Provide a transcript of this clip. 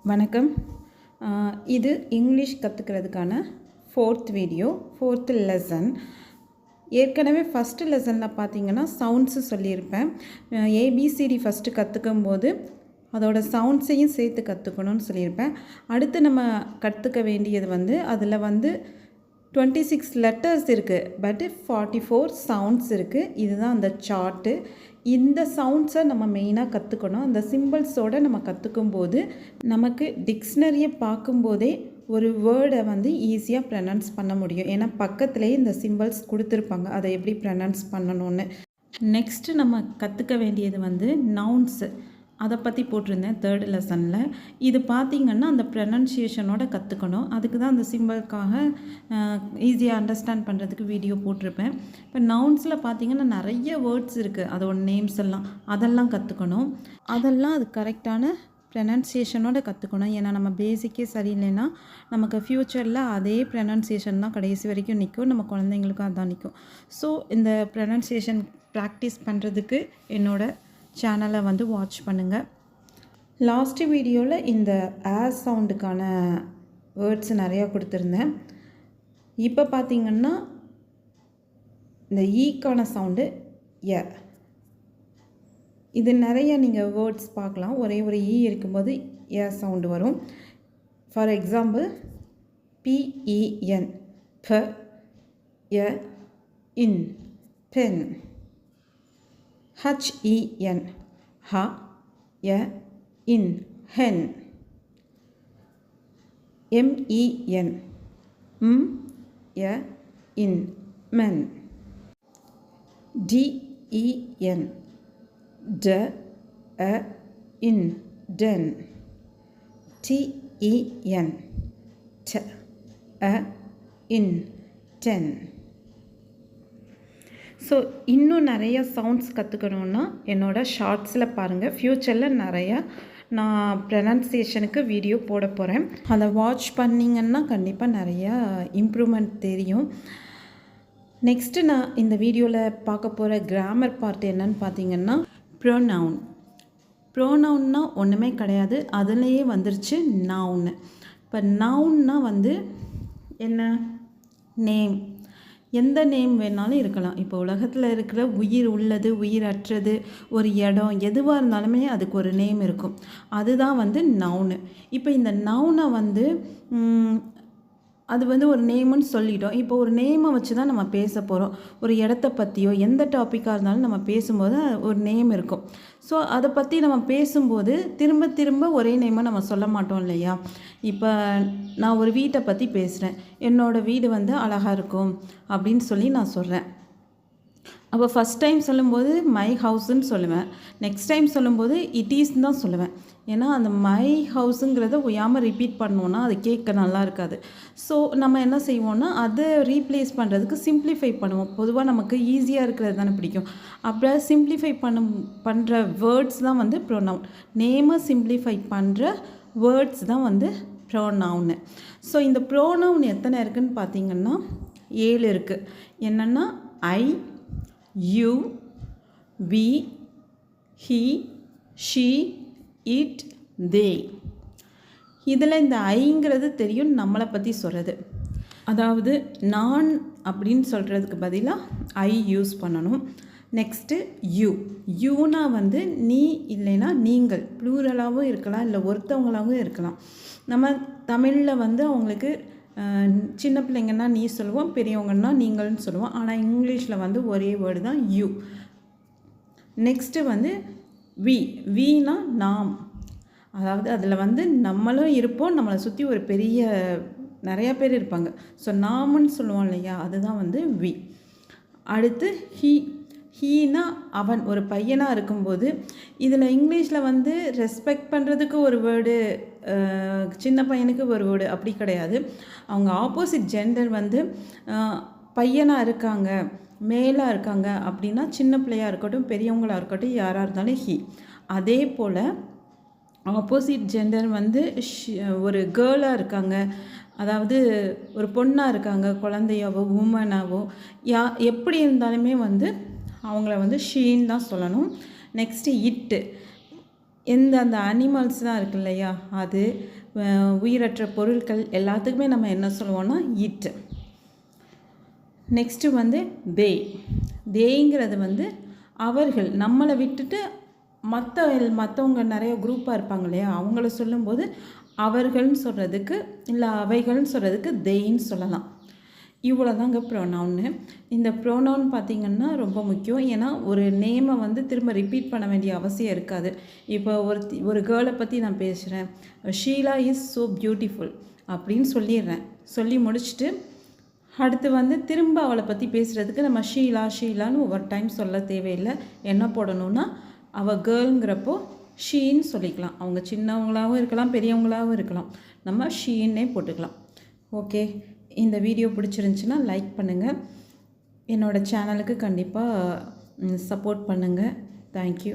வணக்கம். இது இங்கிலீஷ் கற்றுக்கிறதுக்கான 4th வீடியோ, 4th லெசன். ஏற்கனவே ஃபஸ்ட்டு லெசனில் பார்த்தீங்கன்னா சவுண்ட்ஸு சொல்லியிருப்பேன். ஏபிசிடி ஃபஸ்ட்டு கற்றுக்கும் போது அதோட சவுண்ட்ஸையும் சேர்த்து கற்றுக்கணும்னு சொல்லியிருப்பேன். அடுத்து நம்ம கற்றுக்க வேண்டியது அதில் 26 லெட்டர்ஸ் இருக்குது, பட் 44 சவுண்ட்ஸ் இருக்குது. இதுதான் அந்த சார்ட்டு. இந்த சவுண்ட்ஸை நம்ம மெயினாக கற்றுக்கணும். அந்த சிம்பிள்ஸோடு நம்ம கற்றுக்கும்போது நமக்கு டிக்ஷனரியை பார்க்கும்போதே ஒரு வேர்டை ஈஸியாக ப்ரனன்ஸ் பண்ண முடியும். ஏன்னா பக்கத்துலேயே இந்த சிம்பிள்ஸ் கொடுத்துருப்பாங்க, அதை எப்படி ப்ரனன்ஸ் பண்ணணும்னு. நெக்ஸ்ட்டு நம்ம கற்றுக்க வேண்டியது நவுன்ஸு. அதை பற்றி போட்டிருந்தேன் 3rd லெசனில். இது பார்த்திங்கன்னா அந்த ப்ரனன்சியேஷனோட கற்றுக்கணும். அதுக்கு தான் அந்த சிம்பிளுக்காக ஈஸியாக அண்டர்ஸ்டாண்ட் பண்ணுறதுக்கு வீடியோ போட்டிருப்பேன். இப்போ நவுன்ஸில் பார்த்திங்கன்னா நிறைய வேர்ட்ஸ் இருக்குது, அதோட நேம்ஸ் அதெல்லாம் கற்றுக்கணும். அதெல்லாம் அது கரெக்டான ப்ரனன்சியேஷனோட கற்றுக்கணும். ஏன்னா நம்ம பேசிக்கே சரியில்லைன்னா நமக்கு ஃப்யூச்சரில் அதே ப்ரனன்சியேஷன் தான் கடைசி வரைக்கும் நிற்கும், நம்ம குழந்தைங்களுக்கும் அதான் நிற்கும். ஸோ இந்த ப்ரனன்சியேஷன் ப்ராக்டிஸ் பண்ணுறதுக்கு என்னோடய சேனலை வாட்ச் பண்ணுங்கள். லாஸ்ட்டு வீடியோவில் இந்த ஏர் சவுண்டுக்கான வேர்ட்ஸ் நிறையா கொடுத்துருந்தேன். இப்போ பார்த்திங்கன்னா இந்த ஈக்கான சவுண்டு எ. இது நிறைய நீங்கள் வேர்ட்ஸ் பார்க்கலாம். ஒரே ஒரு ஈ இருக்கும்போது ஏ சவுண்டு வரும். ஃபார் எக்ஸாம்பிள் PEN, ப, எ, இன், pen. HEN, ha, ya, in, hen. MEN, ya, in, men. DEN, d, a, in, den. TEN, t, a, in, ten. So இன்னும் நிறைய சவுண்ட்ஸ் கற்றுக்கணுன்னா என்னோடய ஷார்ட்ஸில் பாருங்கள். ஃப்யூச்சரில் நிறையா நான் ப்ரனன்சியேஷனுக்கு வீடியோ போட போகிறேன். அதை வாட்ச் பண்ணிங்கன்னா கண்டிப்பாக நிறையா இம்ப்ரூவ்மெண்ட் தெரியும். நெக்ஸ்ட்டு நான் இந்த வீடியோவில் பார்க்க போகிற கிராமர் பார்ட் என்னன்னு பார்த்தீங்கன்னா ப்ரோனவுன். ப்ரோனவுன்னா ஒன்றுமே கிடையாது, அதுலேயே வந்துருச்சு நவுன்னு. இப்போ நவுன்னா என்ன? நேம். எந்த நேம் வேணாலும் இருக்கலாம். இப்போ உலகத்தில் இருக்கிற உயிர் உள்ளது, உயிர் அற்றது, ஒரு இடம் எதுவாக இருந்தாலுமே அதுக்கு ஒரு நேம் இருக்கும். அதுதான் நவுனு. இப்போ இந்த நவுனை அது ஒரு நேமுன்னு சொல்லிட்டோம். இப்போ ஒரு நேமை வச்சு தான் நம்ம பேச போகிறோம். ஒரு இடத்த பற்றியோ எந்த டாப்பிக்காக இருந்தாலும் நம்ம பேசும்போது ஒரு நேம் இருக்கும். ஸோ அதை பற்றி நம்ம பேசும்போது திரும்ப திரும்ப ஒரே நேமை நம்ம சொல்ல மாட்டோம் இல்லையா? இப்போ நான் ஒரு வீட்டை பற்றி பேசுகிறேன். என்னோடய வீடு அழகாக இருக்கும் அப்படின்னு சொல்லி நான் சொல்கிறேன். அப்போ ஃபஸ்ட் டைம் சொல்லும்போது மை ஹவுஸுன்னு சொல்லுவேன். நெக்ஸ்ட் டைம் சொல்லும்போது இட் ஈஸ்ன்னு தான் சொல்லுவேன். ஏன்னா அந்த மை ஹவுஸுங்கிறத ஒய்யாமல் ரிப்பீட் பண்ணோன்னா அது கேட்க நல்லா இருக்காது. ஸோ நம்ம என்ன செய்வோன்னா அதை ரீப்ளேஸ் பண்ணுறதுக்கு சிம்ப்ளிஃபை பண்ணுவோம். பொதுவாக நமக்கு ஈஸியாக இருக்கிறது தானே பிடிக்கும். அப்போ சிம்ப்ளிஃபை பண்ணுற வேர்ட்ஸ் தான் ப்ரோனவுன். நேமை சிம்ப்ளிஃபை பண்ணுற வேர்ட்ஸ் தான் ப்ரோனவுன்னு. ஸோ இந்த ப்ரோனவுன் எத்தனை இருக்குதுன்னு பார்த்திங்கன்னா 7 இருக்குது. என்னென்னா I, you, we, he, she, it, they. இதில் இந்த ஐங்கிறது தெரியும், நம்மளை பற்றி சொல்கிறது. அதாவது நான் அப்படின்னு சொல்கிறதுக்கு பதிலாக ஐ யூஸ் பண்ணணும். Next you. யூனா நீ இல்லைன்னா நீங்கள், ப்ளூரலாகவும் இருக்கலாம், இல்லை ஒருத்தவங்களாகவும் இருக்கலாம். நம்ம தமிழில் அவங்களுக்கு சின்ன பிள்ளைங்கன்னா நீ சொல்லுவோம், பெரியவங்கன்னா நீங்கள்னு சொல்லுவோம். ஆனால் இங்கிலீஷில் ஒரே வேர்டு தான் யூ. Next we. வீனா நாம். அதாவது அதில் நம்மளும் இருப்போம், நம்மளை சுற்றி ஒரு பெரிய நிறையா பேர் இருப்பாங்க. ஸோ நாமுன்னு சொல்லுவோம் இல்லையா, அதுதான் வி. அடுத்து ஹீ. ஹீனா அவன், ஒரு பையனாக இருக்கும்போது. இதில் இங்கிலீஷில் ரெஸ்பெக்ட் பண்ணுறதுக்கு ஒரு வேர்டு, சின்ன பையனுக்கு ஒரு வேர்டு அப்படி கிடையாது. அவங்க ஆப்போசிட் ஜெண்டர் பையனாக இருக்காங்க, மேலாக இருக்காங்க அப்படின்னா சின்ன பிள்ளையாக இருக்கட்டும் பெரியவங்களாக இருக்கட்டும் யாராக இருந்தாலும் ஹீ. அதே போல் ஆப்போசிட் ஜெண்டர் ஒரு கேர்ளாக இருக்காங்க, அதாவது ஒரு பொண்ணாக இருக்காங்க, குழந்தையாவோ உமனாவோ எப்படி இருந்தாலுமே அவங்கள ஷீன்னு தான் சொல்லணும். நெக்ஸ்ட்டு இட்டு. அந்த அனிமல்ஸ்லாம் இருக்கு இல்லையா, அது உயிரற்ற பொருட்கள் எல்லாத்துக்குமே நம்ம என்ன சொல்லுவோம்னா இட். நெக்ஸ்ட்டு வந்து தேங்கிறது வந்து அவர்கள், நம்மளை விட்டுட்டு மற்றவங்க நிறைய குரூப்பாக இருப்பாங்க இல்லையா, அவங்கள சொல்லும்போது அவர்கள்னு சொல்கிறதுக்கு இல்லை அவைகள்னு சொல்கிறதுக்கு தேன்னு சொல்லலாம். இவ்வளோ தாங்க ப்ரோனவுன்னு. இந்த ப்ரோனவுன் பார்த்திங்கன்னா ரொம்ப முக்கியம். ஏன்னா ஒரு நேமை வந்து திரும்ப ரிப்பீட் பண்ண வேண்டிய அவசியம் இருக்காது. இப்போ ஒரு கேர்ளை பற்றி நான் பேசுகிறேன், ஷீலா இஸ் ஸோ பியூட்டிஃபுல் அப்படின்னு சொல்லிடுறேன். சொல்லி முடிச்சுட்டு அடுத்து வந்து திரும்ப அவளை பற்றி பேசுகிறதுக்கு நம்ம ஷீலான்னு ஒவ்வொரு டைம் சொல்ல தேவையில்லை. என்ன போடணும்னா அவள் கேர்ளுங்கிறப்போ ஷீன்னு சொல்லிக்கலாம். அவங்க சின்னவங்களாகவும் இருக்கலாம், பெரியவங்களாகவும் இருக்கலாம். நம்ம ஷீன்னே போட்டுக்கலாம். ஓகே, இந்த வீடியோ பிடிச்சிருந்துச்சின்னா லைக் பண்ணுங்கள். என்னோடய சேனலுக்கு கண்டிப்பாக சப்போர்ட் பண்ணுங்கள். தேங்க்யூ.